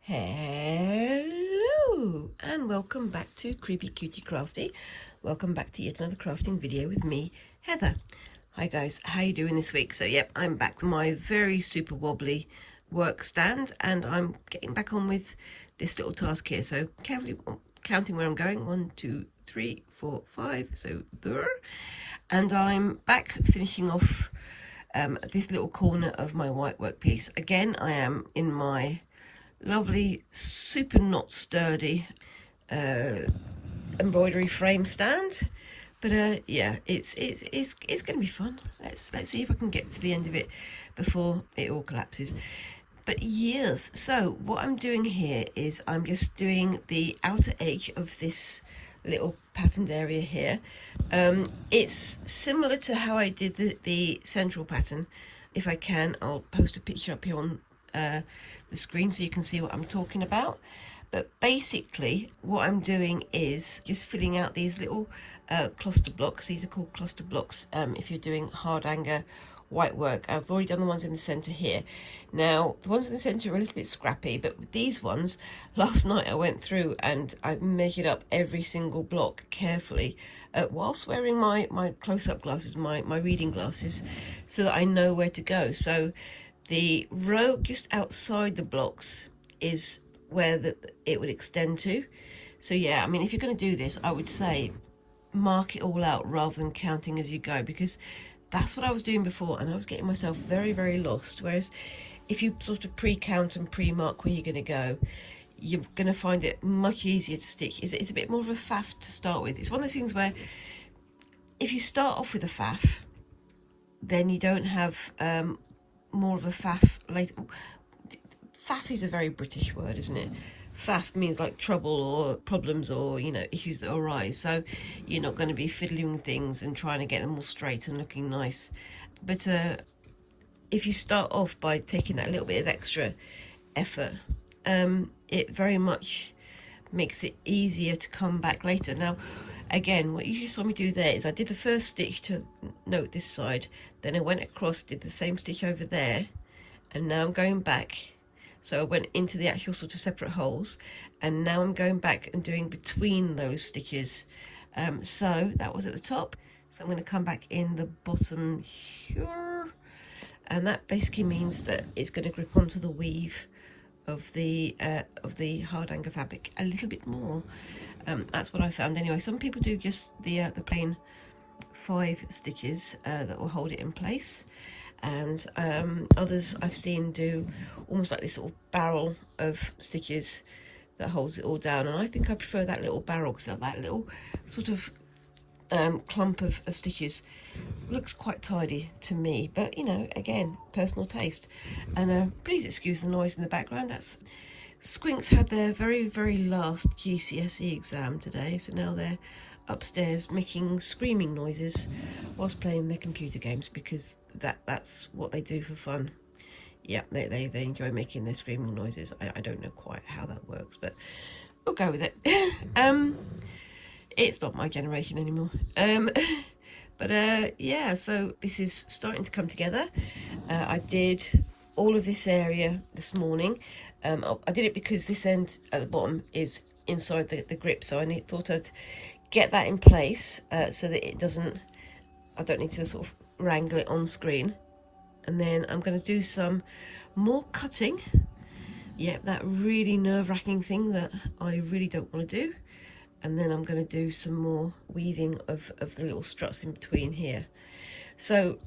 Hello and welcome back to Creepy Cutie Crafty. Welcome back to yet another crafting video with me, Heather. Hi guys, how you doing this week? So yep, I'm back with my very super wobbly work stand and I'm getting back on with this little task here. So carefully counting where I'm going. 1, 2, 3, 4, 5. So there. And I'm back finishing off this little corner of my whitework piece. Again, I am in my lovely, super not sturdy embroidery frame stand, but yeah, it's going to be fun. Let's see if I can get to the end of it before it all collapses. But yes, so what I'm doing here is I'm just doing the outer edge of this little patterned area here. It's similar to how I did the central pattern. If I can, I'll post a picture up here on the screen so you can see what I'm talking about. But basically what I'm doing is just filling out these little cluster blocks. These are called cluster blocks if you're doing Hardanger whitework. I've already done the ones in the center here. Now the ones in the center are a little bit scrappy, but with these ones, last night I went through and I measured up every single block carefully whilst wearing my close-up glasses, my reading glasses, so that I know where to go. So the row just outside the blocks is where it would extend to. So yeah, I mean, if you're going to do this, I would say mark it all out rather than counting as you go, because that's what I was doing before and I was getting myself very, very lost. Whereas if you sort of pre-count and pre-mark where you're going to go, you're going to find it much easier to stitch. It's a bit more of a faff to start with. It's one of those things where if you start off with a faff, then you don't have more of a faff later. Faff is a very British word, isn't it? Faff means like trouble or problems or, you know, issues that arise. So you're not going to be fiddling with things and trying to get them all straight and looking nice. But if you start off by taking that little bit of extra effort, it very much makes it easier to come back later. Now, again, what you just saw me do there is I did the first stitch to note this side, then I went across, did the same stitch over there, and now I'm going back. So I went into the actual sort of separate holes, and now I'm going back and doing between those stitches. So that was at the top, so I'm going to come back in the bottom here, and that basically means that it's going to grip onto the weave of the Hardanger fabric a little bit more. That's what I found anyway. Some people do just the plain 5 stitches that will hold it in place, and others I've seen do almost like this little barrel of stitches that holds it all down, and I think I prefer that little barrel because that little sort of clump of stitches looks quite tidy to me. But you know, again, personal taste. And please excuse the noise in the background. That's Squinks had their very, very last GCSE exam today, so now they're upstairs making screaming noises whilst playing their computer games, because that's what they do for fun. Yeah, they enjoy making their screaming noises. I don't know quite how that works, but we'll go with it. It's not my generation anymore. But yeah, so this is starting to come together. I did all of this area this morning. I did it because this end at the bottom is inside the grip, so I thought I'd get that in place so that it doesn't, I don't need to sort of wrangle it on screen. And then I'm going to do some more cutting. Yep, that really nerve-wracking thing that I really don't want to do. And then I'm going to do some more weaving of the little struts in between here. So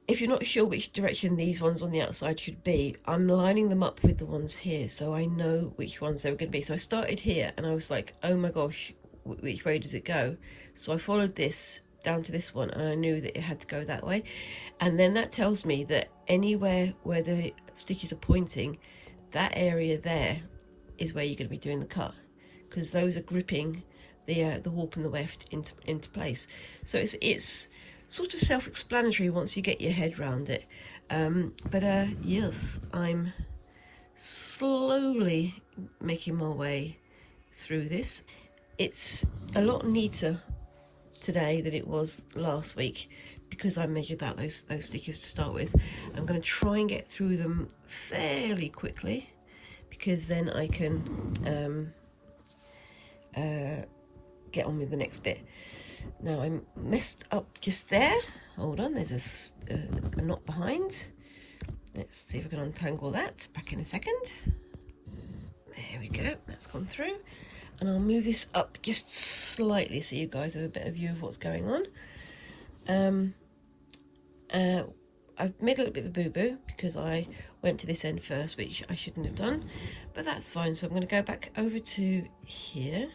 if you're not sure which direction these ones on the outside should be, I'm lining them up with the ones here so I know which ones they were going to be. So I started here and I was like, oh my gosh, which way does it go? So I followed this down to this one and I knew that it had to go that way. And then that tells me that anywhere where the stitches are pointing, that area there is where you're going to be doing the cut, because those are gripping the warp and the weft into place. So it's sort of self-explanatory once you get your head round it. But yes, I'm slowly making my way through this. It's a lot neater today than it was last week because I measured out those stickers to start with, I'm going to try and get through them fairly quickly, because then I can get on with the next bit. Now I'm messed up just there. Hold on, there's a knot behind. Let's see if I can untangle that. Back in a second. There we go, that's gone through. And I'll move this up just slightly so you guys have a better view of what's going on. I've made a little bit of a boo-boo because I went to this end first, which I shouldn't have done, but that's fine. So I'm going to go back over to here.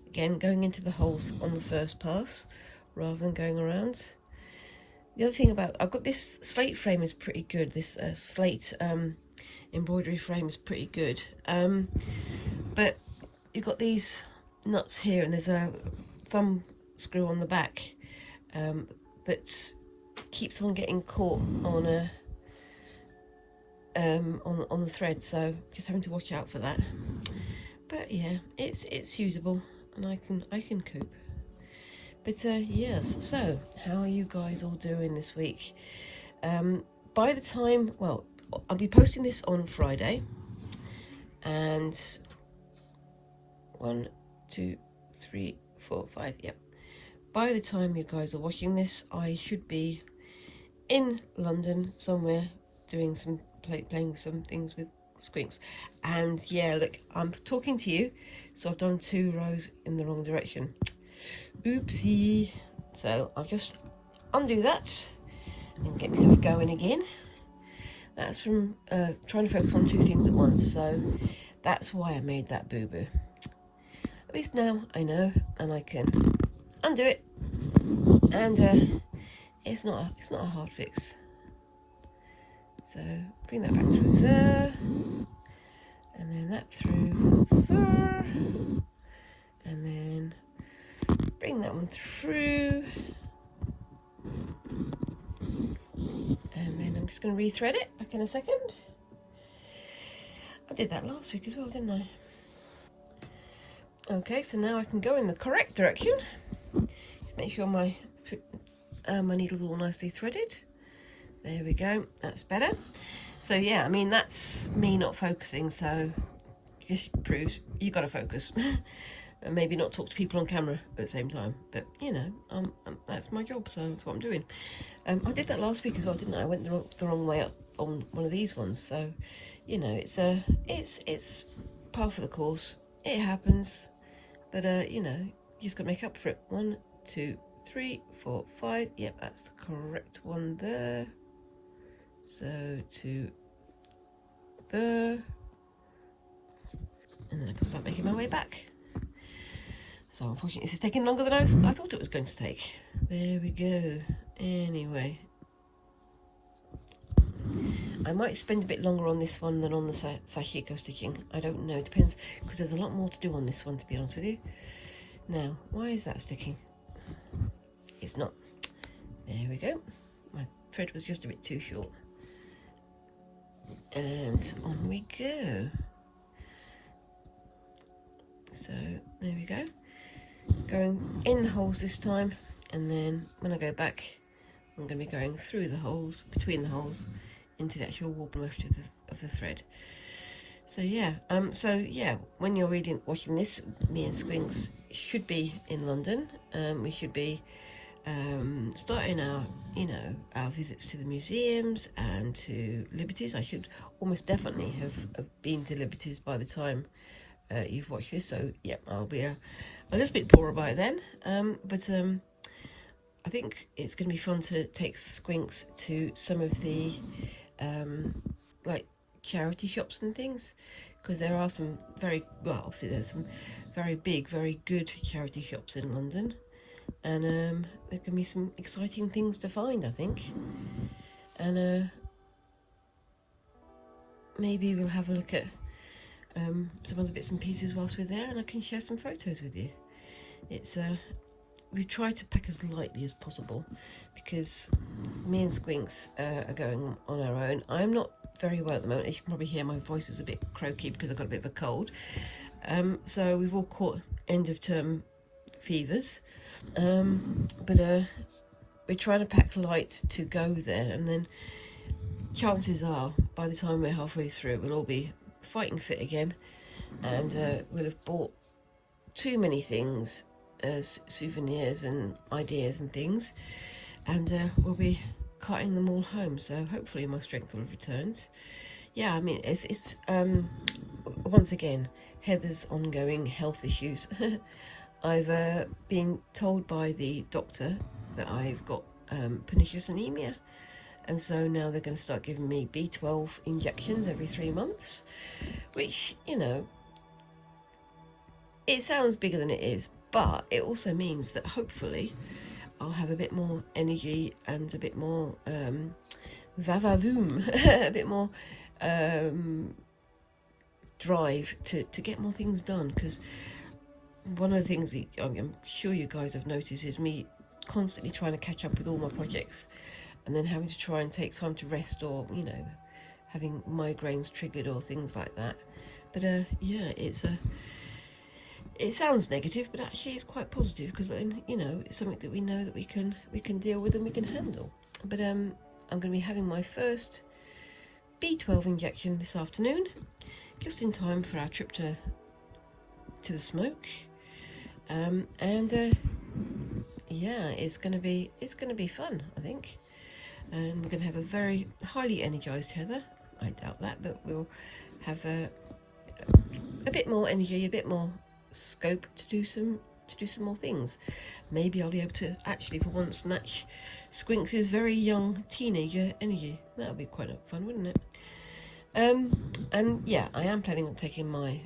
Again, going into the holes on the first pass rather than going around. The other thing about, I've got this slate frame is pretty good. This slate embroidery frame is pretty good. But you've got these nuts here, and there's a thumb screw on the back that keeps on getting caught on the thread, so just having to watch out for that. But yeah, it's usable, and I can cope. But yes, so how are you guys all doing this week? By the time, well, I'll be posting this on Friday, and 1, 2, 3, 4, 5, yep. By the time you guys are watching this, I should be in London somewhere doing some playing some things with Squinks. And yeah, look, I'm talking to you, so I've done 2 rows in the wrong direction. Oopsie. So I'll just undo that and get myself going again. That's from trying to focus on 2 things at once, so that's why I made that boo-boo. At least now I know, and I can undo it, and it's not a hard fix. So bring that back through there, and then that through there, and then bring that one through, and then I'm just going to rethread it back in a second. I did that last week as well, didn't I? Okay, so now I can go in the correct direction. Just make sure my needle's all nicely threaded. There we go, that's better. So yeah, I mean, that's me not focusing, so just proves you got to focus. And maybe not talk to people on camera at the same time, but you know, that's my job, so that's what I'm doing. I did that last week as well, didn't I? I went the wrong way up on one of these ones, so you know, it's par for the course. It happens, but you know, you just got to make up for it. 1, 2, 3, 4, 5. Yep, that's the correct one there. So to there, and then I can start making my way back. So unfortunately this is taking longer than I thought it was going to take. There we go. Anyway, I might spend a bit longer on this one than on the Sashiko stitching. I don't know, it depends, because there's a lot more to do on this one, to be honest with you. Now, why is that sticking? It's not. There we go. My thread was just a bit too short. And on we go. So there we go. Going in the holes this time, and then when I go back, I'm going to be going through the holes, between the holes, into the actual warp and weft of the thread. So yeah, when you're watching this, me and Squinks should be in London. We should be starting our visits to the museums and to Liberties. I should almost definitely have been to Liberties by the time you've watched this. So yeah, I'll be a little bit poorer by then. But I think it's going to be fun to take Squinks to some of the like charity shops and things, because there are some obviously there's some very big, very good charity shops in London, and there can be some exciting things to find, I think. And maybe we'll have a look at some other bits and pieces whilst we're there, and I can share some photos with you. It's we try to pack as lightly as possible, because me and Squinks are going on our own. I'm not very well at the moment. You can probably hear my voice is a bit croaky because I've got a bit of a cold. So we've all caught end of term fevers. But we're trying to pack light to go there, and then chances are by the time we're halfway through we'll all be fighting fit again, and we'll have bought too many things as souvenirs and ideas and things, and we'll be carting them all home. So hopefully my strength will have returned. Yeah, I mean, it's once again Heather's ongoing health issues. I've been told by the doctor that I've got pernicious anemia, and so now they're going to start giving me B12 injections every 3 months, which, you know, it sounds bigger than it is, but it also means that hopefully I'll have a bit more energy and a bit more va-va-voom, a bit more drive to get more things done. Because one of the things that I'm sure you guys have noticed is me constantly trying to catch up with all my projects, and then having to try and take time to rest, or, you know, having migraines triggered or things like that. But yeah, it sounds negative, but actually it's quite positive, because then, you know, it's something that we know that we can deal with and we can handle. But I'm going to be having my first B12 injection this afternoon, just in time for our trip to the smoke. And yeah, it's going to be fun, I think. And we're going to have a very highly energized Heather. I doubt that, but we'll have a bit more energy, a bit more scope to do some more things. Maybe I'll be able to actually for once match Squinks' very young teenager energy. That would be quite fun, wouldn't it? And yeah, I am planning on taking my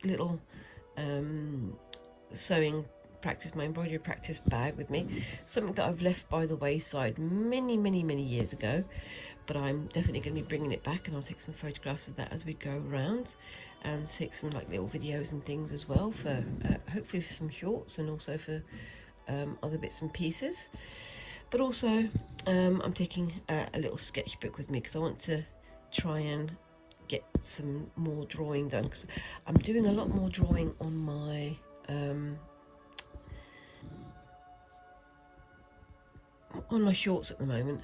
little sewing practice, my embroidery practice bag with me, something that I've left by the wayside many years ago, but I'm definitely going to be bringing it back, and I'll take some photographs of that as we go around, and take some like little videos and things as well for hopefully for some shorts, and also for other bits and pieces. But also I'm taking a little sketchbook with me, because I want to try and get some more drawing done, because I'm doing a lot more drawing on my shorts at the moment.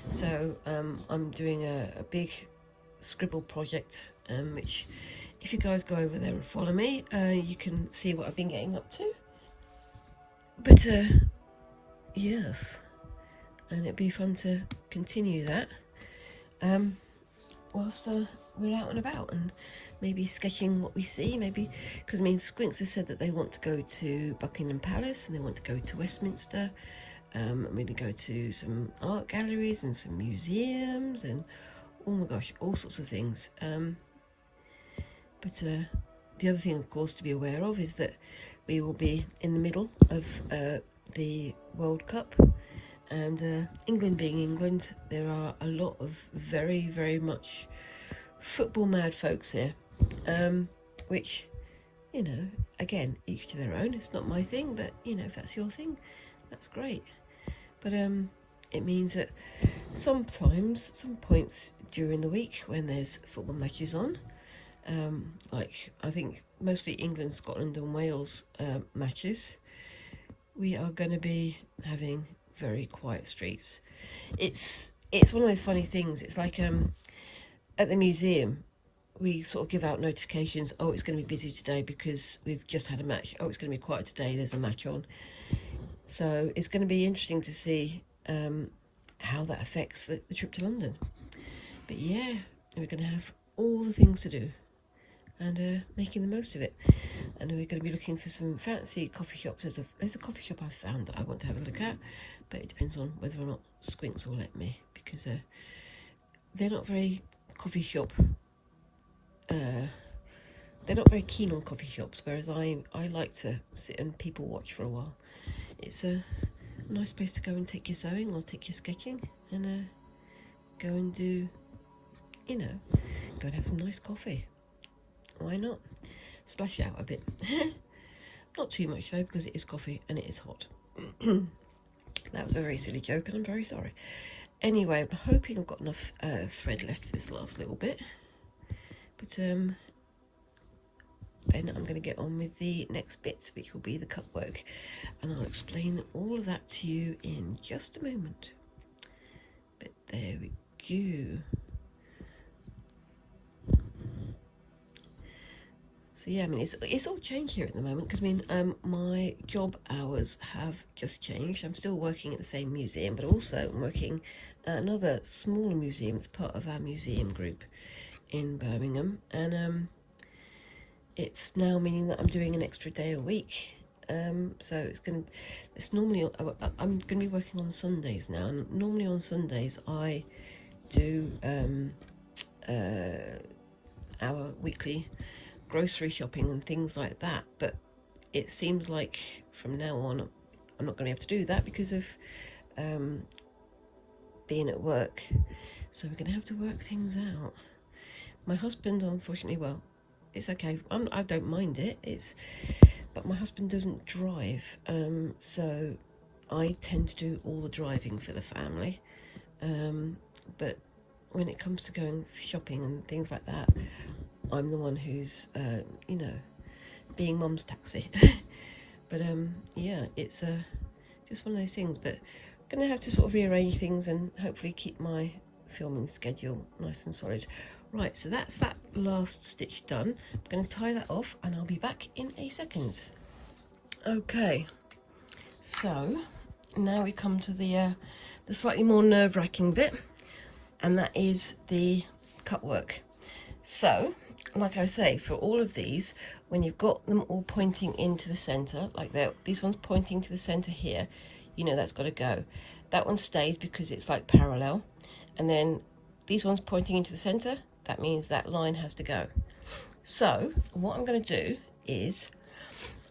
So I'm doing a big scribble project, which if you guys go over there and follow me, you can see what I've been getting up to. But yes, and it'd be fun to continue that whilst we're out and about, and maybe sketching what we see, maybe, because I mean Squinks has said that they want to go to Buckingham Palace and they want to go to Westminster. I'm going to go to some art galleries and some museums, and oh my gosh, all sorts of things. But the other thing, of course, to be aware of is that we will be in the middle of the World Cup, and England being England, there are a lot of very much football mad folks here, which, you know, again, each to their own. It's not my thing, but, you know, if that's your thing, that's great. But it means that sometimes, some points during the week when there's football matches on, like I think mostly England, Scotland and Wales matches, we are going to be having very quiet streets. It's one of those funny things. It's like at the museum, we sort of give out notifications. Oh, it's going to be busy today because we've just had a match. Oh, it's going to be quiet today, there's a match on. So it's going to be interesting to see how that affects the trip to London. But yeah, we're going to have all the things to do, and making the most of it. And we're going to be looking for some fancy coffee shops. There's a coffee shop I found that I want to have a look at, but it depends on whether or not Squinks will let me, because they're not very coffee shop. They're not very keen on coffee shops, whereas I like to sit and people watch for a while. It's a nice place to go and take your sewing or take your sketching, and go and do, you know, go and have some nice coffee. Why not? Splash out a bit. Not too much though, because it is coffee and it is hot. That was a very silly joke, and I'm very sorry. Anyway, I'm hoping I've got enough thread left for this last little bit. But then I'm going to get on with the next bit, which will be the cut work, and I'll explain all of that to you in just a moment. But there we go. So yeah, I mean, it's all changed here at the moment, because I mean, my job hours have just changed. I'm still working at the same museum, but also I'm working at another smaller museum that's part of our museum group in Birmingham, and it's now meaning that I'm doing an extra day a week. So it's normally, I'm going to be working on Sundays now, and normally on Sundays I do our weekly grocery shopping and things like that, but it seems like from now on I'm not going to be able to do that because of being at work, so we're going to have to work things out. My husband, unfortunately, well, it's okay, I don't mind it, but my husband doesn't drive, so I tend to do all the driving for the family, but when it comes to going shopping and things like that, I'm the one who's, you know, being mum's taxi. But yeah, it's just one of those things. But I'm going to have to sort of rearrange things and hopefully keep my filming schedule nice and solid. Right, so that's that last stitch done. I'm going to tie that off, and I'll be back in a second. Okay, so now we come to the slightly more nerve-wracking bit, and that is the cut work. So, like I say, for all of these, when you've got them all pointing into the centre, like these ones pointing to the centre here, you know that's got to go. That one stays because it's like parallel, and then these ones pointing into the centre, that means that line has to go. So what I'm going to do is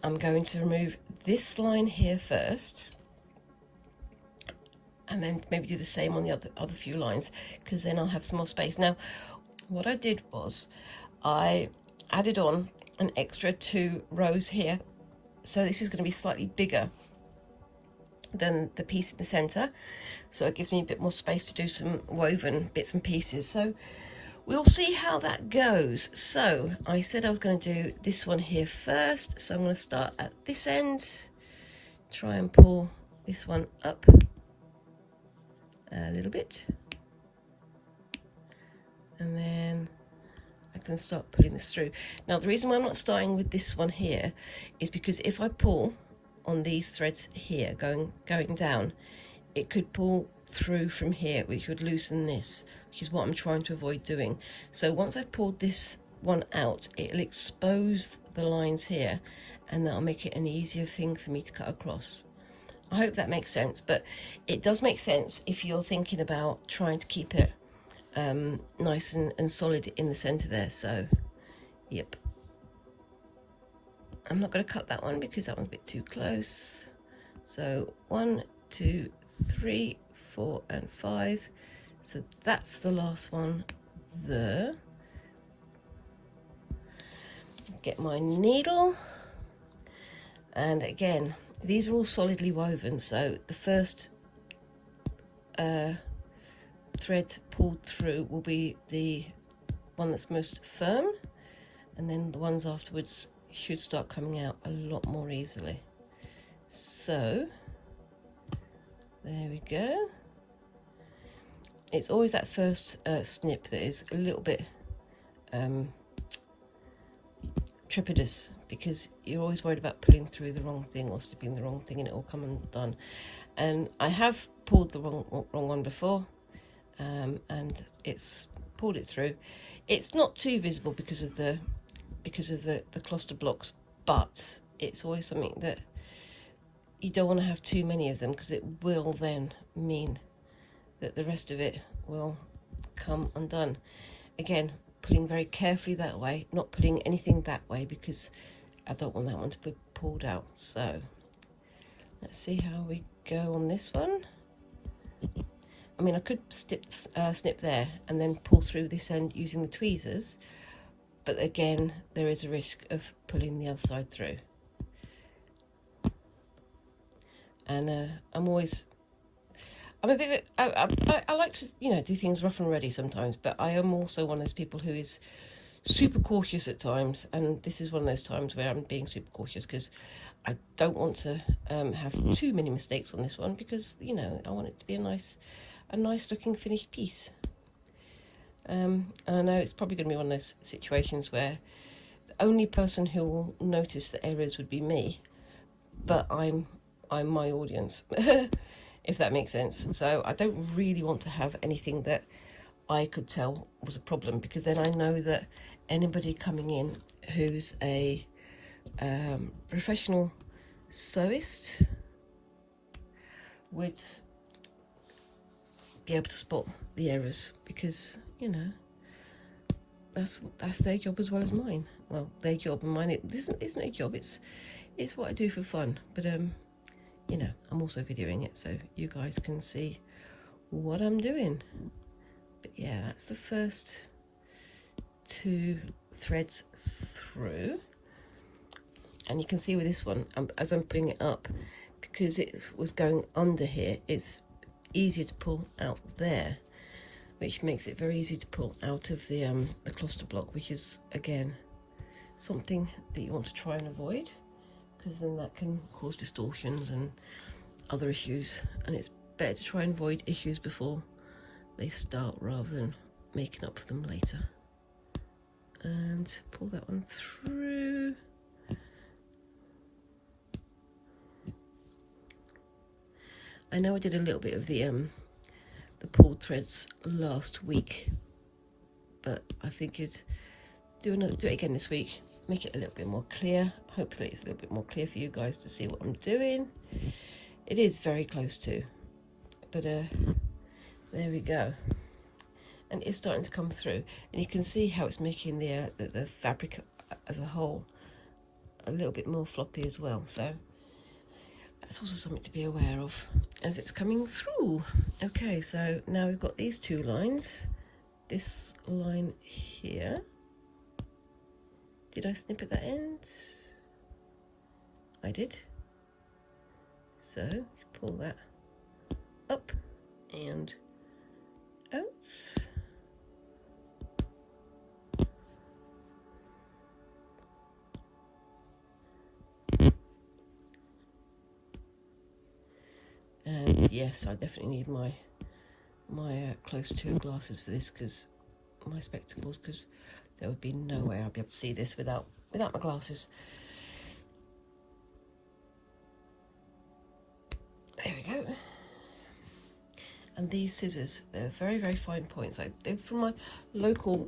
I'm going to remove this line here first, and then maybe do the same on the other few lines, because then I'll have some more space. Now, what I did was I added on an extra 2 rows here, so this is going to be slightly bigger than the piece in the centre, so it gives me a bit more space to do some woven bits and pieces. So we'll see how that goes. So I said I was going to do this one here first, so I'm going to start at this end, try and pull this one up a little bit, and then I can start pulling this through. Now, the reason why I'm not starting with this one here is because if I pull on these threads here going down, it could pull through from here, which would loosen this, which is what I'm trying to avoid doing. So once I've pulled this one out, it'll expose the lines here, and that'll make it an easier thing for me to cut across. I hope that makes sense, but it does make sense if you're thinking about trying to keep it nice and solid in the center there. So yep, I'm not going to cut that one because that one's a bit too close. So 1, 2, 3, 4 and 5, so that's the last one there. Get my needle, and again, these are all solidly woven, so the first thread pulled through will be the one that's most firm, and then the ones afterwards should start coming out a lot more easily. So there we go. It's always that first snip that is a little bit trepidous, because you're always worried about pulling through the wrong thing or snipping the wrong thing and it will come undone. And I have pulled the wrong one before, and it's pulled it through. It's not too visible because of the cluster blocks, but it's always something that you don't want to have too many of them, because it will then mean that the rest of it will come undone. Again, pulling very carefully that way, not putting anything that way, because I don't want that one to be pulled out. So let's see how we go on this one. I mean, I could snip there and then pull through this end using the tweezers, but again, there is a risk of pulling the other side through. And I'm a bit, I like to, do things rough and ready sometimes, but I am also one of those people who is super cautious at times, and this is one of those times where I'm being super cautious because I don't want to have too many mistakes on this one, because you know I want it to be a nice looking finished piece. And I know it's probably going to be one of those situations where the only person who will notice the errors would be me, but I'm my audience, if that makes sense. So I don't really want to have anything that I could tell was a problem, because then I know that anybody coming in who's a professional sewist would be able to spot the errors, because you know that's their job as well as mine. Well, their job and mine, it isn't a job, it's what I do for fun. But you know, I'm also videoing it so you guys can see what I'm doing. But yeah, that's the first 2 threads through, and you can see with this one, as I'm putting it up, because it was going under here, it's easier to pull out there, which makes it very easy to pull out of the cluster block, which is again something that you want to try and avoid, because then that can cause distortions and other issues, and it's better to try and avoid issues before they start rather than making up for them later. And pull that one through. I know I did a little bit of the pulled threads last week, but I think it's do it again this week, make it a little bit more clear. Hopefully it's a little bit more clear for you guys to see what I'm doing. It is very close to, but there we go, and it's starting to come through, and you can see how it's making the fabric as a whole a little bit more floppy as well. So that's also something to be aware of as it's coming through. Okay, so now we've got these 2 lines. This line here, did I snip at the end? I did. So pull that up and out. And yes, I definitely need my close to glasses for this, because my spectacles, because there would be no way I'd be able to see this without my glasses. There we go. And these scissors, they're very, very fine points. They're from my local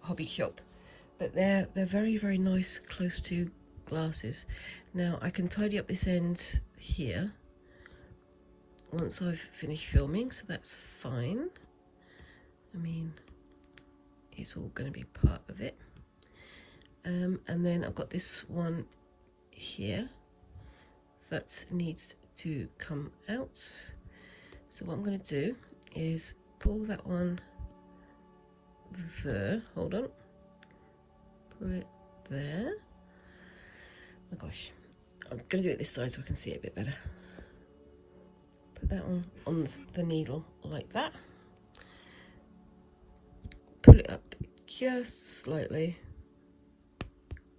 hobby shop, but they're very, very nice close to glasses. Now I can tidy up this end here once I've finished filming, so that's fine. I mean, it's all going to be part of it. And then I've got this one here that needs to come out. So what I'm going to do is pull that one there. Hold on. Pull it there. Oh my gosh. I'm going to do it this side so I can see it a bit better. Put that on the needle like that. Pull it up just slightly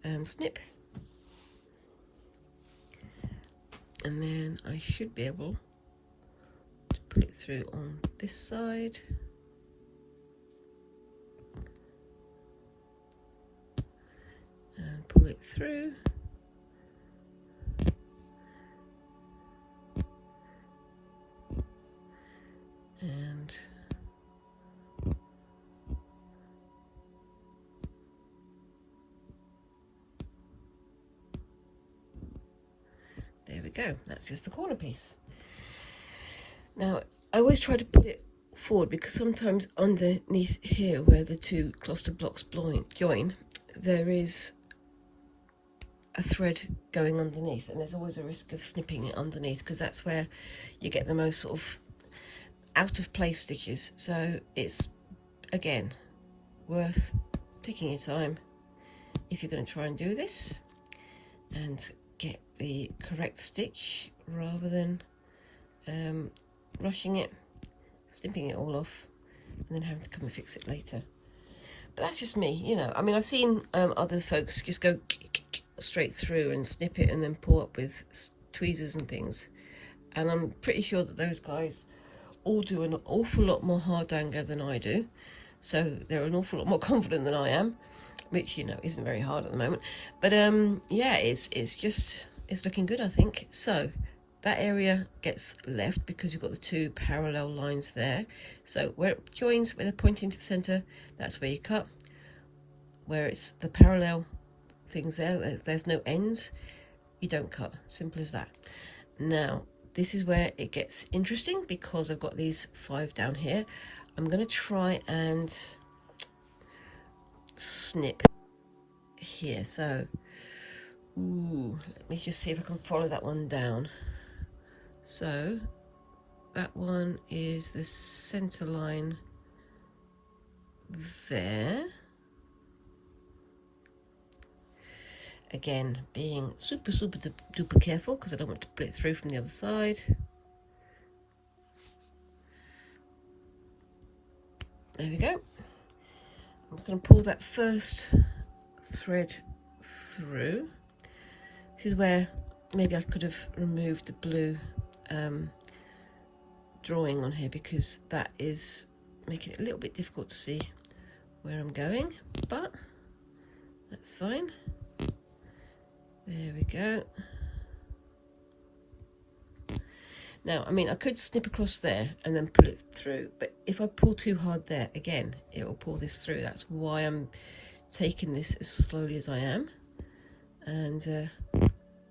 and snip. And then I should be able to pull it through on this side. And pull it through. And there we go, that's just the corner piece. Now I always try to put it forward, because sometimes underneath here where the 2 cluster blocks join, there is a thread going underneath, and there's always a risk of snipping it underneath, because that's where you get the most sort of out of place stitches. So it's again worth taking your time if you're going to try and do this and get the correct stitch, rather than rushing it, snipping it all off and then having to come and fix it later. But that's just me, you know. I mean, I've seen other folks just go straight through and snip it and then pull up with tweezers and things. And I'm pretty sure that those guys all do an awful lot more Hardanger than I do. So they're an awful lot more confident than I am, which, you know, isn't very hard at the moment. But yeah, it's looking good, I think. So that area gets left because you've got the two parallel lines there. So where it joins, where they're pointing to the centre, that's where you cut. Where it's the parallel things there's no ends, you don't cut. Simple as that. Now, this is where it gets interesting because I've got these 5 down here. I'm going to try and snip here. So, let me just see if I can follow that one down. So, that one is the centre line there. Again, being super duper careful because I don't want to pull it through from the other side. There we go. I'm going to pull that first thread through. This is where maybe I could have removed the blue drawing on here because that is making it a little bit difficult to see where I'm going, but that's fine. There we go. Now, I mean, I could snip across there and then pull it through, but if I pull too hard there, again, it will pull this through. That's why I'm taking this as slowly as I am. And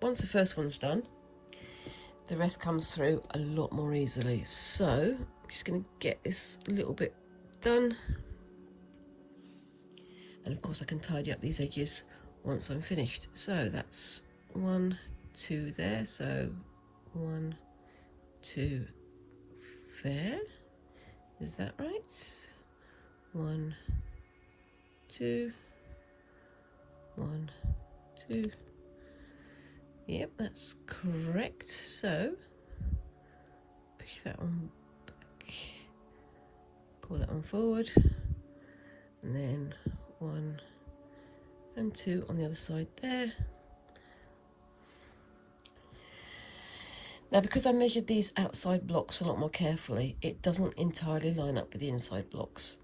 once the first one's done, the rest comes through a lot more easily. So, I'm just going to get this a little bit done. And of course, I can tidy up these edges once I'm finished. So that's 1, 2 there. So 1, 2 there. Is that right? 1, 2, 1, 2. Yep, that's correct. So push that one back, pull that one forward, and then 1 and 2 on the other side there. Now, because I measured these outside blocks a lot more carefully, it doesn't entirely line up with the inside blocks.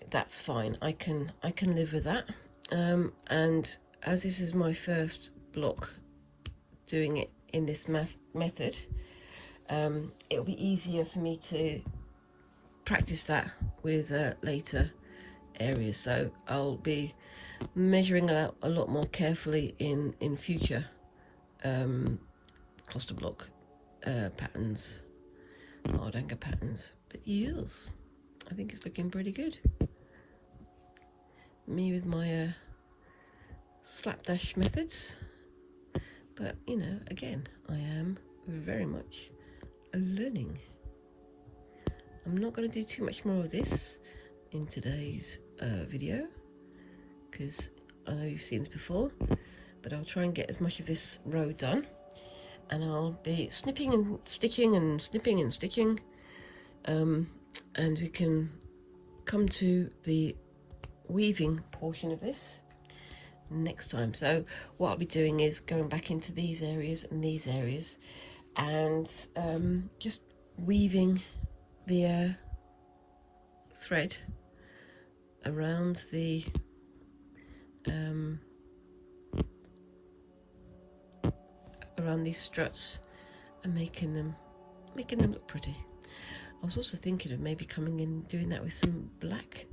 That's fine. I can live with that. And as this is my first block doing it in this method, it'll be easier for me to practice that with later areas. So I'll be measuring out a lot more carefully in future cluster block patterns, Hardanger patterns. But yes, I think it's looking pretty good. Me with my slapdash methods, but you know, again, I am very much learning. I'm not going to do too much more of this in today's video because I know you've seen this before, but I'll try and get as much of this row done, and I'll be snipping and stitching and snipping and stitching, and we can come to the weaving portion of this next time. So what I'll be doing is going back into these areas and these areas and just weaving the thread around the around these struts and making them look pretty. I was also thinking of maybe coming in and doing that with some black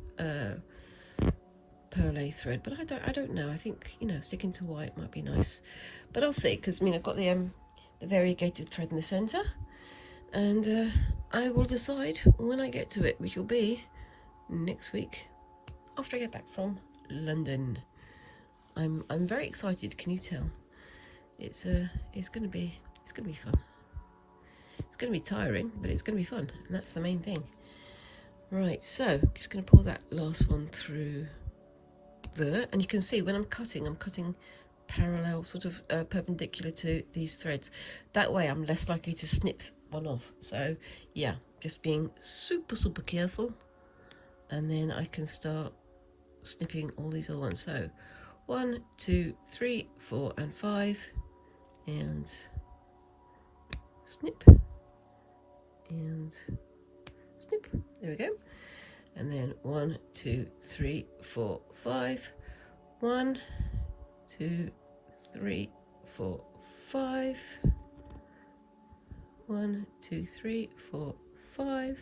perlé thread, but I don't know. I think, you know, sticking to white might be nice, but I'll see, because I mean, I've got the variegated thread in the center, and I will decide when I get to it, which will be next week after I get back from London. I'm very excited. Can you tell? It's gonna be fun. It's gonna be tiring, but it's gonna be fun, and that's the main thing. Right, so I'm just gonna pull that last one through there, and you can see when I'm cutting parallel, sort of perpendicular to these threads. That way I'm less likely to snip one off. So yeah, just being super careful, and then I can start snipping all these other ones. So 1, 2, 3, 4 and 5, and snip and snip. There we go. And then 1, 2, 3, 4, 5. 1, 2, 3, 4, 5. 1, 2, 3, 4, 5.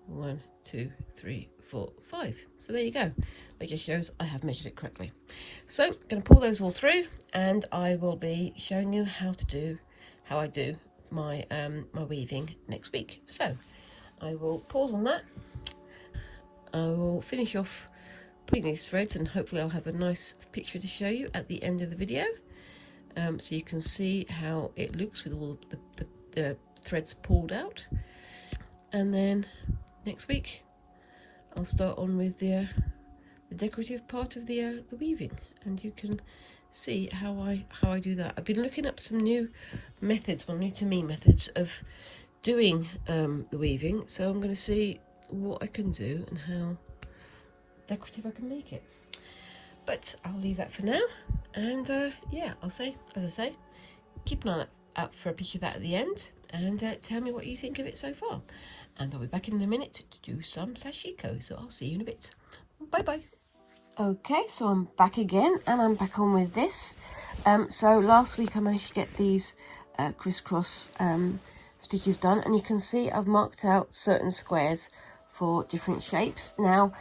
1, 2, 3, 4, 5. So there you go. That just shows I have measured it correctly. So I'm going to pull those all through, and I will be showing you how I do my my weaving next week. So I will pause on that. I will finish off putting these threads, and hopefully I'll have a nice picture to show you at the end of the video, so you can see how it looks with all the threads pulled out. And then next week I'll start on with the decorative part of the weaving, and you can see how I do that. I've been looking up some new methods, new to me methods of doing the weaving, so I'm going to see what I can do and how decorative I can make it. But I'll leave that for now, and yeah, I'll say, as I say, keep an eye out for a picture of that at the end, and tell me what you think of it so far. And I'll be back in a minute to do some Sashiko, so I'll see you in a bit. Bye bye. Okay, so I'm back again, and I'm back on with this. So last week I managed to get these crisscross stitches done, and you can see I've marked out certain squares for different shapes. Now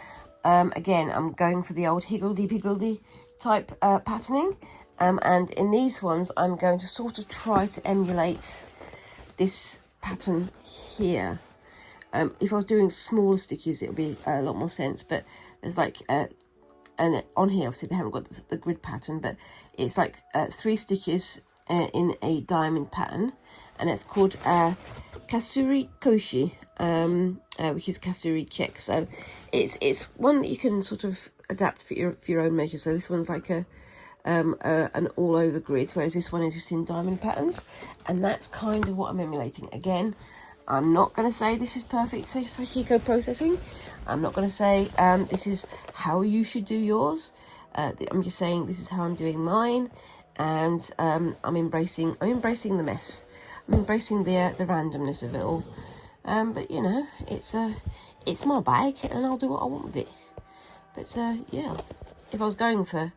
again, I'm going for the old higgledy-piggledy type patterning, and in these ones I'm going to sort of try to emulate this pattern here. If I was doing smaller stitches, it would be a lot more sense, but there's like and on here obviously they haven't got the grid pattern, but it's like 3 stitches in a diamond pattern, and it's called kasuri koshi, which is kasuri check. So it's one that you can sort of adapt for your own measure. So this one's like an all over grid, whereas this one is just in diamond patterns, and that's kind of what I'm emulating. Again, I'm not going to say this is perfect Sashiko processing. I'm not going to say this is how you should do yours. I'm just saying this is how I'm doing mine, and I'm embracing the mess. I'm embracing the randomness of it all. But you know, it's my bag, and I'll do what I want with it. But yeah, if I was going for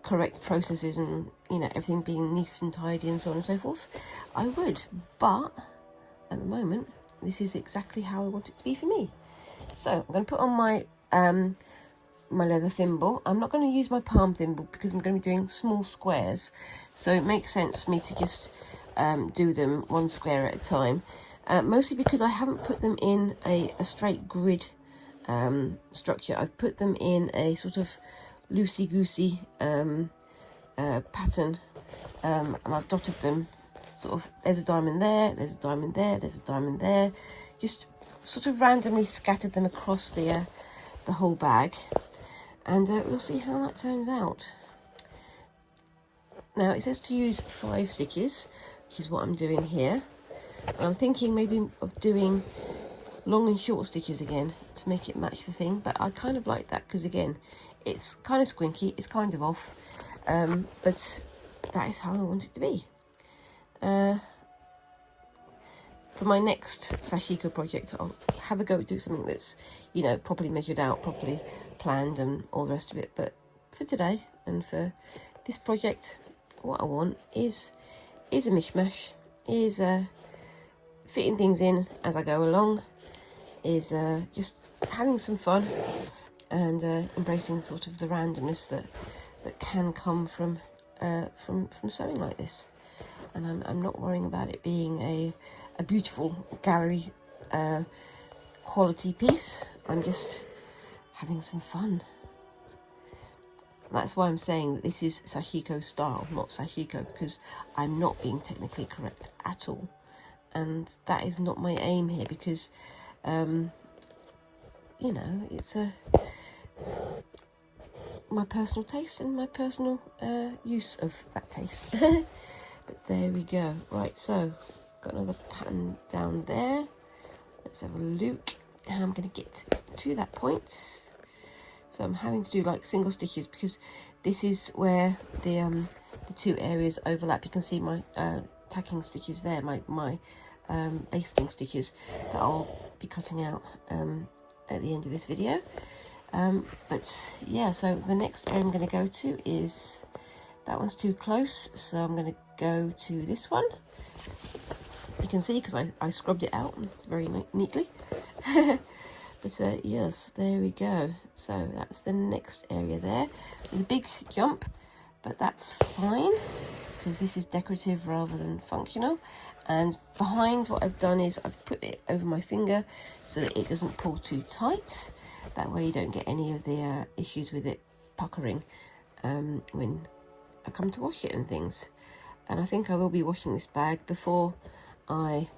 correct processes and everything being nice and tidy and so on and so forth, I would. But at the moment, this is exactly how I want it to be for me. So I'm going to put on my my leather thimble. I'm not going to use my palm thimble because I'm going to be doing small squares, so it makes sense for me to just do them one square at a time, mostly because I haven't put them in a straight grid structure. I've put them in a sort of loosey-goosey pattern, and I've dotted them sort of, there's a diamond there, there's a diamond there, there's a diamond there, just sort of randomly scattered them across the whole bag, and we'll see how that turns out. Now it says to use 5 stitches, which is what I'm doing here, and I'm thinking maybe of doing long and short stitches again to make it match the thing, but I kind of like that because again, it's kind of squinky, it's kind of off, but that is how I want it to be. For my next Sashiko project, I'll have a go at doing something that's, properly measured out, properly planned and all the rest of it. But for today and for this project, what I want is a mishmash, is fitting things in as I go along, is just having some fun, and embracing sort of the randomness that can come from sewing like this. And I'm not worrying about it being a beautiful gallery quality piece. I'm just having some fun. That's why I'm saying that this is Sashiko style, not Sashiko, because I'm not being technically correct at all, and that is not my aim here, because it's my personal taste and my personal use of that taste. But there we go. Right, so got another pattern down there. Let's have a look. how I'm going to get to that point. So I'm having to do like single stitches because this is where the two areas overlap. You can see my tacking stitches there, my basting stitches that I'll be cutting out at the end of this video. But yeah, so the next area I'm going to go to is, that one's too close, so I'm going to go to this one. You can see because I scrubbed it out very neatly. But yes, there we go. So that's the next area there. There's a big jump, but that's fine because this is decorative rather than functional. And behind, what I've done is I've put it over my finger so that it doesn't pull too tight. That way you don't get any of the issues with it puckering when I come to wash it and things. And I think I will be washing this bag before I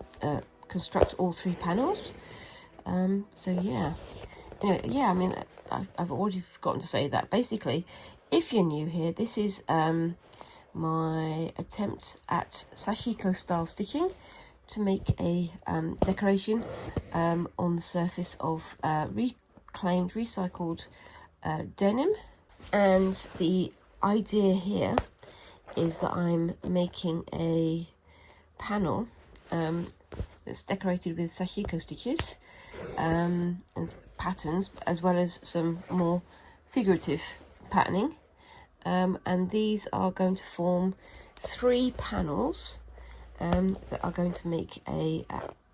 construct all 3 panels. So yeah, anyway, yeah, I mean, I've already forgotten to say that. Basically, if you're new here, this is my attempt at Sashiko style stitching to make a decoration on the surface of reclaimed, recycled denim. And the idea here is that I'm making a panel that's decorated with Sashiko stitches and patterns, as well as some more figurative patterning, and these are going to form 3 panels that are going to make a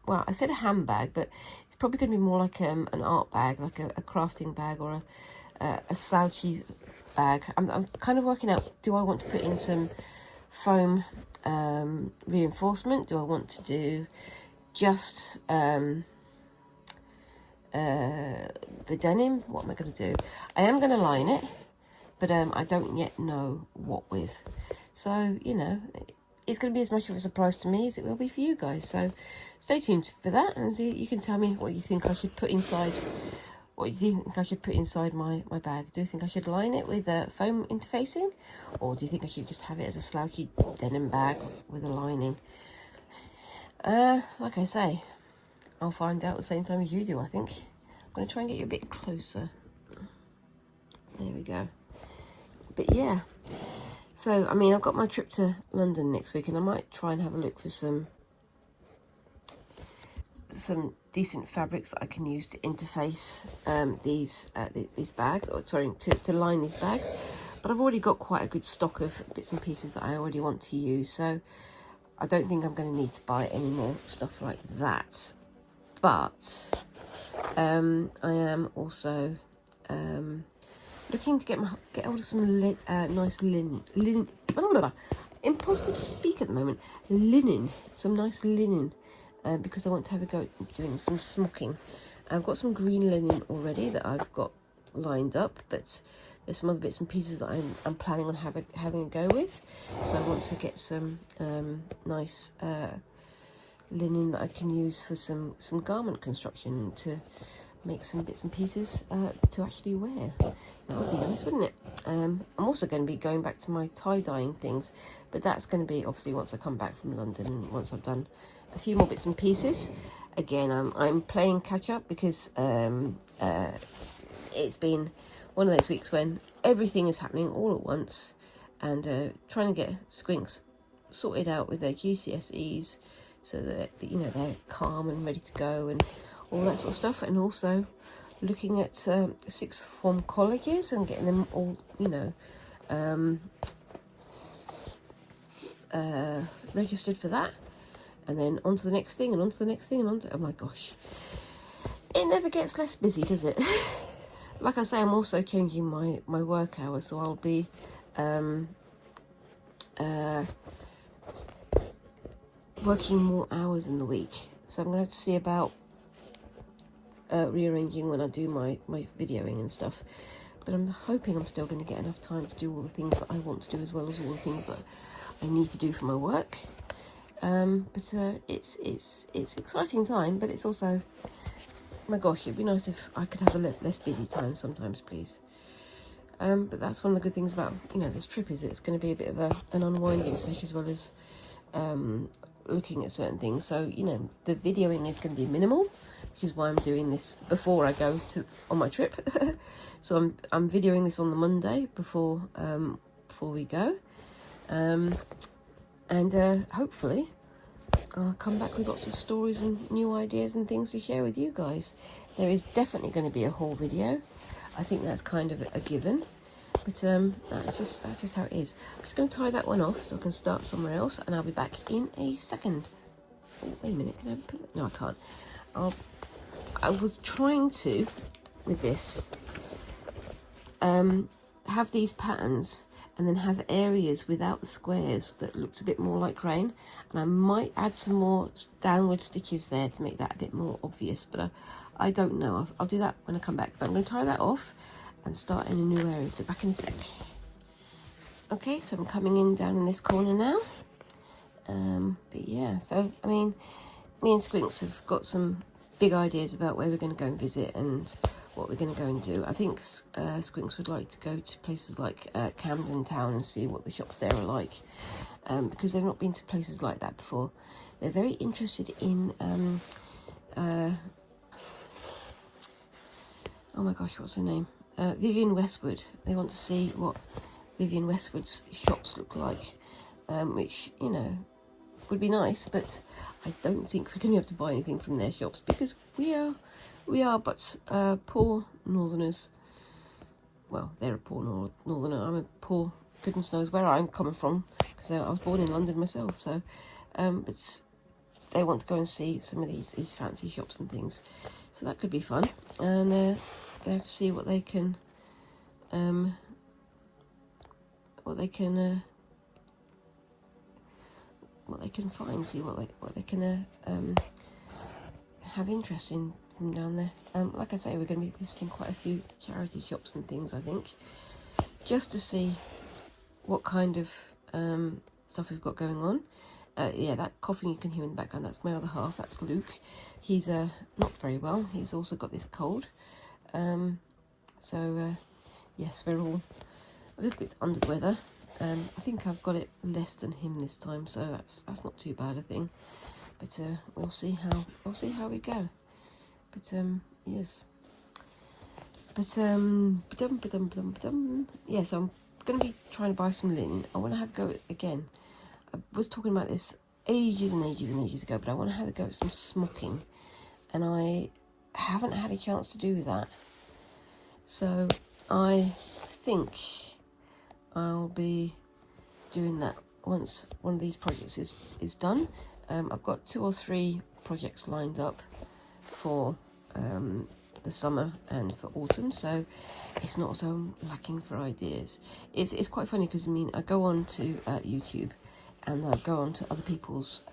well, I said a handbag, but it's probably going to be more like an art bag, like a crafting bag or a slouchy bag. I'm kind of working out, do I want to put in some foam reinforcement? Do I want to do just the denim? What am I going to do? I am going to line it, but I don't yet know what with. So, you know, it's going to be as much of a surprise to me as it will be for you guys. So stay tuned for that, and you can tell me what you think I should put inside. What do you think I should put inside my bag? Do you think I should line it with foam interfacing? Or do you think I should just have it as a slouchy denim bag with a lining? Like I say, I'll find out at the same time as you do, I think. I'm going to try and get you a bit closer. There we go. But yeah. So, I mean, I've got my trip to London next week, and I might try and have a look for some decent fabrics that I can use to interface these bags, or sorry, to line these bags. But I've already got quite a good stock of bits and pieces that I already want to use, so I don't think I'm going to need to buy any more stuff like that. But I am also looking to get hold of some nice linen. Impossible to speak at the moment. Some nice linen. Because I want to have a go at doing some smocking. I've got some green linen already that I've got lined up, but there's some other bits and pieces that I'm planning on having a go with. So I want to get some nice linen that I can use for some garment construction, to make some bits and pieces to actually wear. That would be nice, wouldn't it? I'm also going to be going back to my tie-dyeing things, but that's going to be obviously once I come back from London, and once I've done a few more bits and pieces. Again, I'm playing catch up because it's been one of those weeks when everything is happening all at once, and trying to get Squinks sorted out with their GCSEs so that, you know, they're calm and ready to go and all that sort of stuff, and also looking at sixth form colleges and getting them all, you know, registered for that, and then on to the next thing, and on to the next thing, and on to, oh my gosh, it never gets less busy, does it? Like I say, I'm also changing my work hours, so I'll be working more hours in the week, so I'm going to have to see about rearranging when I do my videoing and stuff. But I'm hoping I'm still going to get enough time to do all the things that I want to do, as well as all the things that I need to do for my work. But it's exciting time, but it's also, my gosh, it'd be nice if I could have a less busy time sometimes, please. But that's one of the good things about, you know, this trip, is it's going to be a bit of an unwinding session, as well as looking at certain things. So, you know, the videoing is going to be minimal which is why I'm doing this before I go on my trip. So I'm videoing this on the Monday before we go, and hopefully I'll come back with lots of stories and new ideas and things to share with you guys. There is definitely going to be a haul video. I think that's kind of a given, but that's just how it is. I'm just going to tie that one off so I can start somewhere else, and I'll be back in a second. Oh, wait a minute, can I put that? No, I can't. I was trying to, with this, have these patterns and then have areas without the squares that looked a bit more like rain, and I might add some more downward stitches there to make that a bit more obvious, but I don't know. I'll do that when I come back, but I'm going to tie that off and start in a new area, so back in a sec. Okay, so I'm coming in down in this corner now, but yeah, so I mean, me and Squinks have got some big ideas about where we're going to go and visit and what we're going to go and do. I think Squinks would like to go to places like Camden Town and see what the shops there are like, because they've not been to places like that before. They're very interested in oh my gosh, what's her name, Vivienne Westwood. They want to see what Vivienne Westwood's shops look like, which, you know, would be nice, but I don't think we're going to be able to buy anything from their shops because we are but poor northerners. Well, they're a poor northerner. I'm a poor, goodness knows where I'm coming from, because I was born in London myself. So, but they want to go and see some of these fancy shops and things, so that could be fun. And they have to see what they can find, see what they can have interest in from down there. Like I say, we're going to be visiting quite a few charity shops and things, I think, just to see what kind of stuff we've got going on. Yeah, that coughing you can hear in the background, that's my other half, that's Luke. He's not very well. He's also got this cold. Yes, we're all a little bit under the weather. I think I've got it less than him this time, so that's not too bad a thing. But we'll see how we go. But yes. But yes, I'm going to be trying to buy some linen. I want to have a go again. I was talking about this ages and ages and ages ago, but I want to have a go at some smocking, and I haven't had a chance to do that. So I think I'll be doing that once one of these projects is done. I've got 2 or 3 projects lined up for the summer and for autumn, so it's not so I'm lacking for ideas. It's quite funny because I mean, I go on to YouTube, and I go on to other people's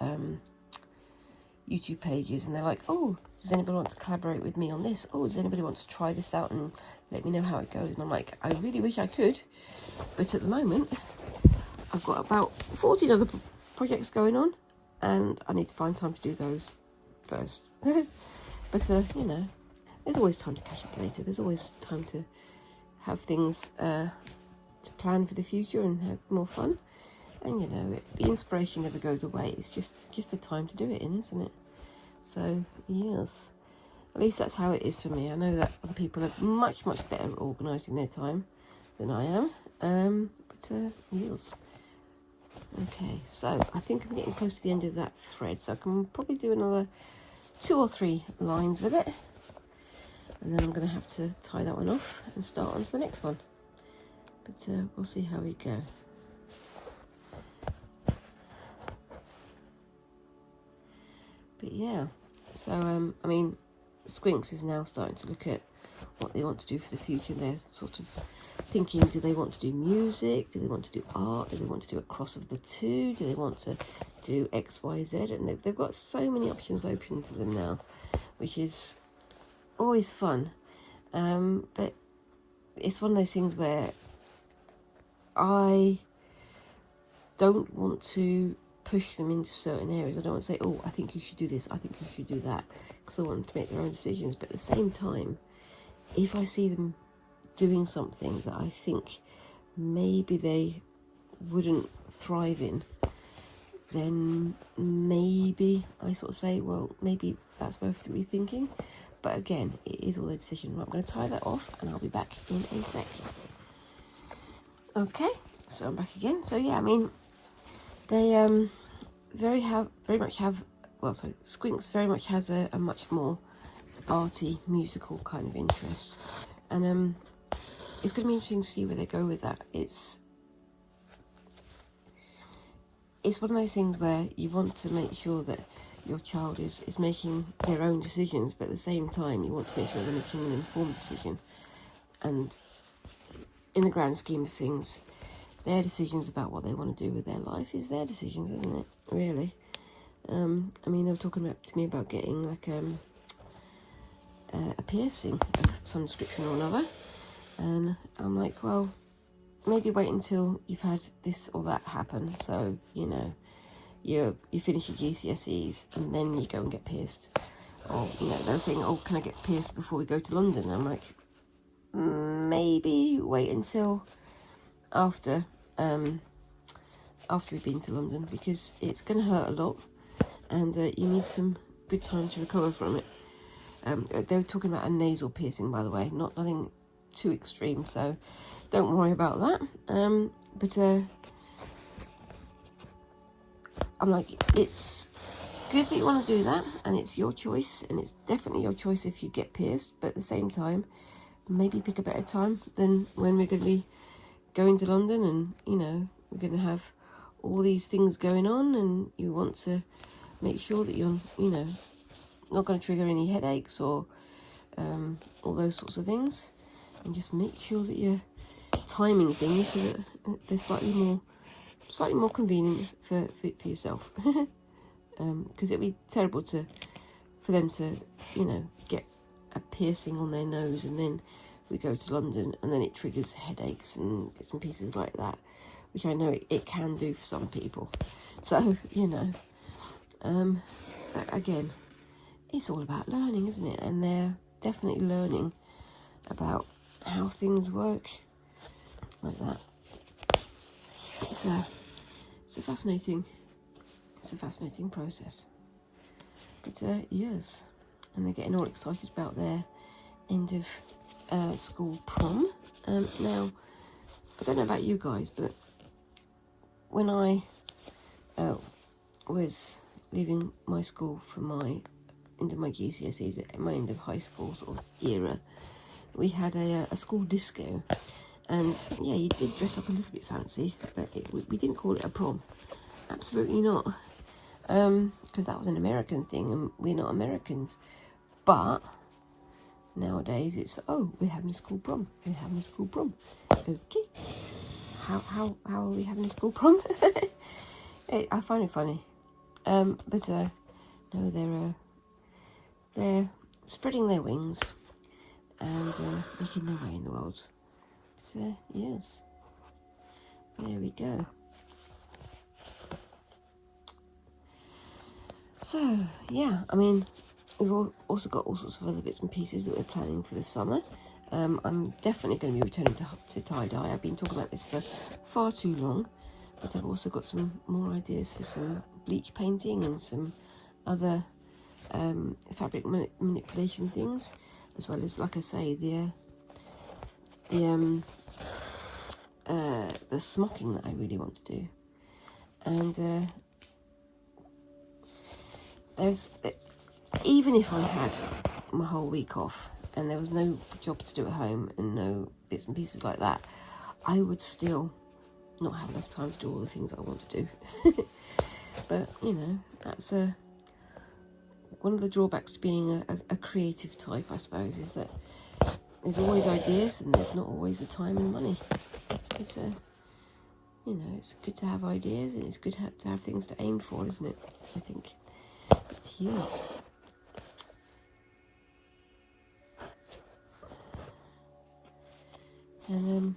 YouTube pages, and they're like, oh, does anybody want to collaborate with me on this? Oh, does anybody want to try this out and let me know how it goes? And I'm like, I really wish I could, but at the moment I've got about 14 other projects going on, and I need to find time to do those first. But you know, there's always time to catch up later. There's always time to have things to plan for the future and have more fun. And you know, the inspiration never goes away. It's just the time to do it in, isn't it? So yes, at least that's how it is for me. I know that other people are much better organised in their time than I am. But yes. Okay, so I think I'm getting close to the end of that thread, so I can probably do another 2 or 3 lines with it, and then I'm going to have to tie that one off and start on to the next one. But we'll see how we go. But yeah, so I mean, Squinks is now starting to look at what they want to do for the future. They're sort of thinking, do they want to do music? Do they want to do art? Do they want to do a cross of the two? Do they want to do X, Y, Z? And they've got so many options open to them now, which is always fun. But it's one of those things where I don't want to push them into certain areas. I don't want to say, oh, I think you should do this, I think you should do that, because I want them to make their own decisions. But at the same time, if I see them doing something that I think maybe they wouldn't thrive in, then maybe I sort of say, well, maybe that's worth rethinking. But again, it is all their decision. Right, I'm going to tie that off, and I'll be back in a sec. Okay, so I'm back again. So yeah, I mean, they very much have. Well, so Squinks very much has a much more arty, musical kind of interest, and it's going to be interesting to see where they go with that. It's one of those things where you want to make sure that your child is making their own decisions, but at the same time you want to make sure they're making an informed decision. And in the grand scheme of things, their decisions about what they want to do with their life is their decisions, isn't it? Really. I mean, they were talking to me about getting like a piercing of some description or another, and I'm like, well, maybe wait until you've had this or that happen, so you know you finish your GCSEs and then you go and get pierced. Or they were saying, oh, can I get pierced before we go to London? And I'm like, maybe wait until after we've been to London, because it's going to hurt a lot, and you need some good time to recover from it. They were talking about a nasal piercing, by the way, nothing too extreme, so don't worry about that. But I'm like, it's good that you want to do that, and it's your choice, and it's definitely your choice if you get pierced, but at the same time, maybe pick a better time than when we're going to be going to London, and we're going to have all these things going on, and you want to make sure that you're not going to trigger any headaches or all those sorts of things, and just make sure that you're timing things so that they're slightly more convenient for yourself. Because it'd be terrible for them to get a piercing on their nose, and then we go to London and then it triggers headaches and bits and pieces like that, which I know it can do for some people. So again, it's all about learning, isn't it? And they're definitely learning about how things work like that. It's a fascinating process. But yes, and they're getting all excited about their end of school prom. Now, I don't know about you guys, but when I was leaving my school for my end of my GCSEs, at my end of high school sort of era, we had a school disco, and yeah, you did dress up a little bit fancy, but we didn't call it a prom. Absolutely not, because that was an American thing, and we're not Americans. But nowadays it's, oh, we're having a school prom. Okay, how are we having a school prom? I find it funny, but no, they're spreading their wings and making their way in the world. So yes, there we go. So yeah, I mean, we've also got all sorts of other bits and pieces that we're planning for the summer. I'm definitely going to be returning to tie-dye. I've been talking about this for far too long, but I've also got some more ideas for some bleach painting and some other fabric manipulation things, as well as, like I say, the smocking that I really want to do. And there's, even if I had my whole week off and there was no jobs to do at home and no bits and pieces like that, I would still not have enough time to do all the things that I want to do. But that's one of the drawbacks to being a creative type, I suppose, is that there's always ideas and there's not always the time and money. It's it's good to have ideas, and it's good to have things to aim for, isn't it? I think. But yes. And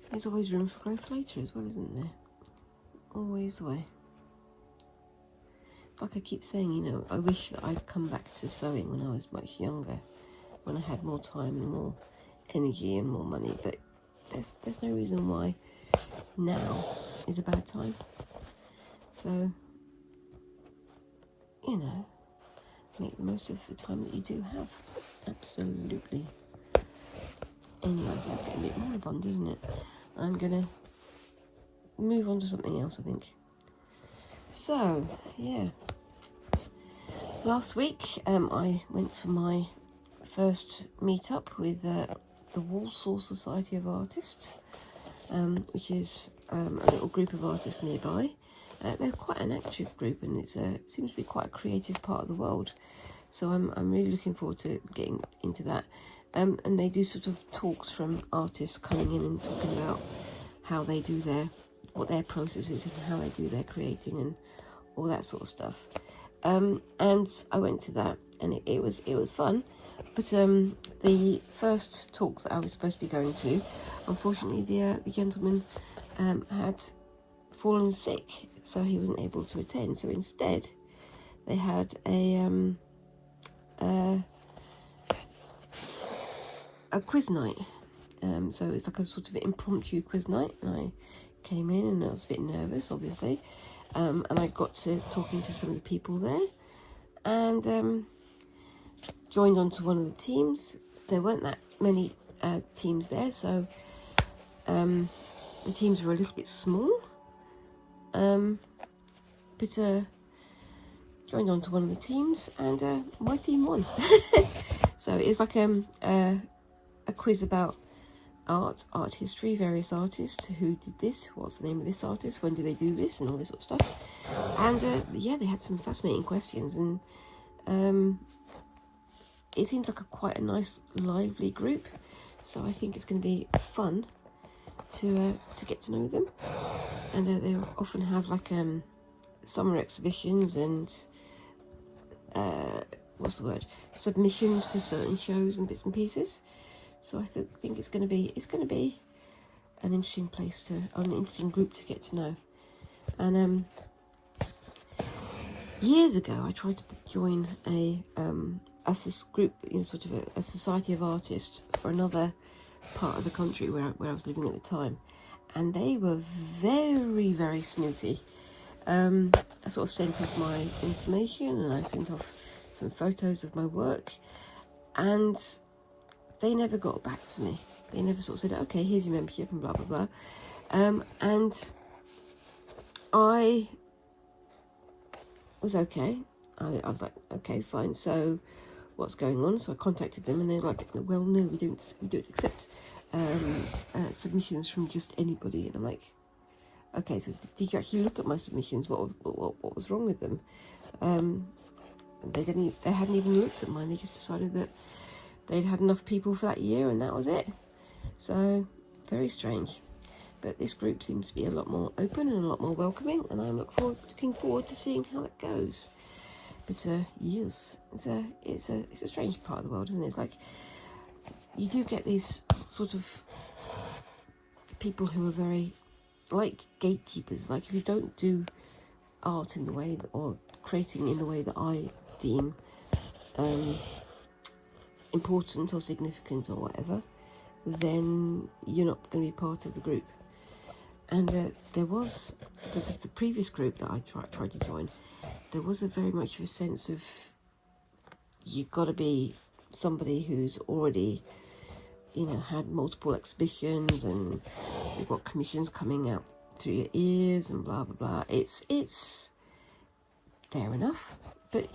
there's always room for growth later as well, isn't there? Always the way. Like I keep saying, I wish that I'd come back to sewing when I was much younger, when I had more time and more energy and more money, but there's no reason why now is a bad time. So, you know, make the most of the time that you do have. Absolutely. Anyway, that's getting a bit moribund, isn't it? I'm going to move on to something else, I think. So, yeah. Last week, I went for my first meet-up with the Walsall Society of Artists, which is a little group of artists nearby. They're quite an active group, and it seems to be quite a creative part of the world. So I'm really looking forward to getting into that. And they do sort of talks from artists coming in and talking about how they do what their process is and how they do their creating and all that sort of stuff. And I went to that, and it was fun. But the first talk that I was supposed to be going to, unfortunately, the gentleman had fallen sick, so he wasn't able to attend. So instead, they had a quiz night. So it's like a sort of impromptu quiz night, and I came in and I was a bit nervous, obviously, and I got to talking to some of the people there, and joined onto one of the teams. There weren't that many teams there, so the teams were a little bit small, but joined onto one of the teams, and my team won. So it's like a quiz about art history, various artists, who did this, what's the name of this artist, when did they do this, and all this sort of stuff. And yeah, they had some fascinating questions, and it seems like quite a nice, lively group. So I think it's going to be fun to get to know them. And they often have like summer exhibitions and submissions for certain shows and bits and pieces. So I think it's going to be an interesting an interesting group to get to know. And years ago, I tried to join a group, sort of a society of artists for another part of the country where I was living at the time, and they were very, very snooty. I sort of sent off my information, and I sent off some photos of my work, and they never got back to me. They never sort of said, okay, here's your membership and blah, blah, blah. And I was okay. I was like, okay, fine. So what's going on? So I contacted them, and they're like, well, no, we don't accept submissions from just anybody. And I'm like, okay, so did you actually look at my submissions? What was wrong with them? They hadn't even looked at mine. They just decided that they'd had enough people for that year, and that was it. So very strange. But this group seems to be a lot more open and a lot more welcoming, and I'm looking forward to seeing how it goes. But yes, it's a strange part of the world, isn't it? It's like you do get these sort of people who are very like gatekeepers. Like if you don't do art in the way that, or creating in the way that I deem important or significant or whatever, then you're not going to be part of the group. And there was the previous group that I tried to join. There was a very much of a sense of you've got to be somebody who's already, had multiple exhibitions, and you've got commissions coming out through your ears and blah blah blah. It's fair enough, but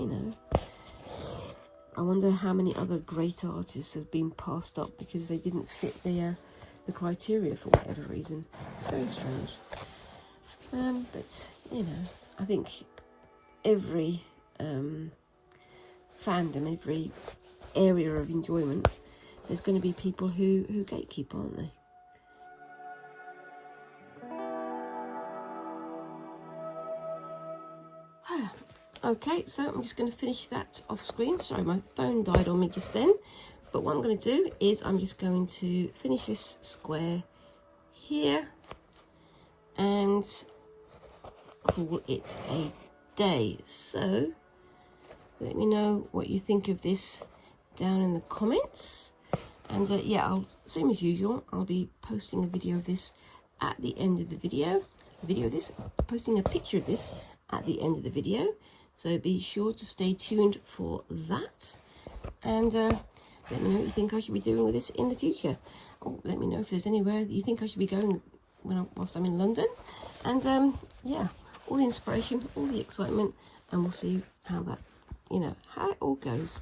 I wonder how many other great artists have been passed up because they didn't fit the criteria for whatever reason. It's very strange. But I think every fandom, every area of enjoyment, there's going to be people who gatekeep, aren't they? Okay, so I'm just going to finish that off screen. Sorry, my phone died on me just then. But what I'm going to do is I'm just going to finish this square here and call it a day. So let me know what you think of this down in the comments. And yeah, same as usual, I'll be posting a video of this at the end of the video. Posting a picture of this at the end of the video. So be sure to stay tuned for that. And let me know what you think I should be doing with this in the future. Or let me know if there's anywhere that you think I should be going whilst I'm in London. And yeah, all the inspiration, all the excitement, and we'll see how that, how it all goes.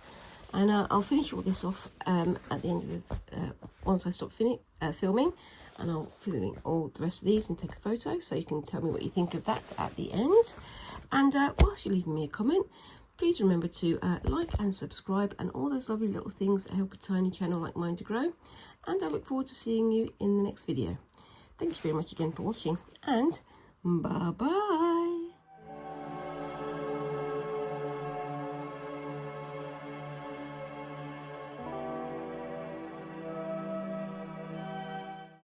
And I'll finish all this off at the end of the, once I stop filming, and I'll fill in all the rest of these and take a photo, so you can tell me what you think of that at the end. And whilst you're leaving me a comment, please remember to like and subscribe and all those lovely little things that help a tiny channel like mine to grow. And I look forward to seeing you in the next video. Thank you very much again for watching, and bye bye.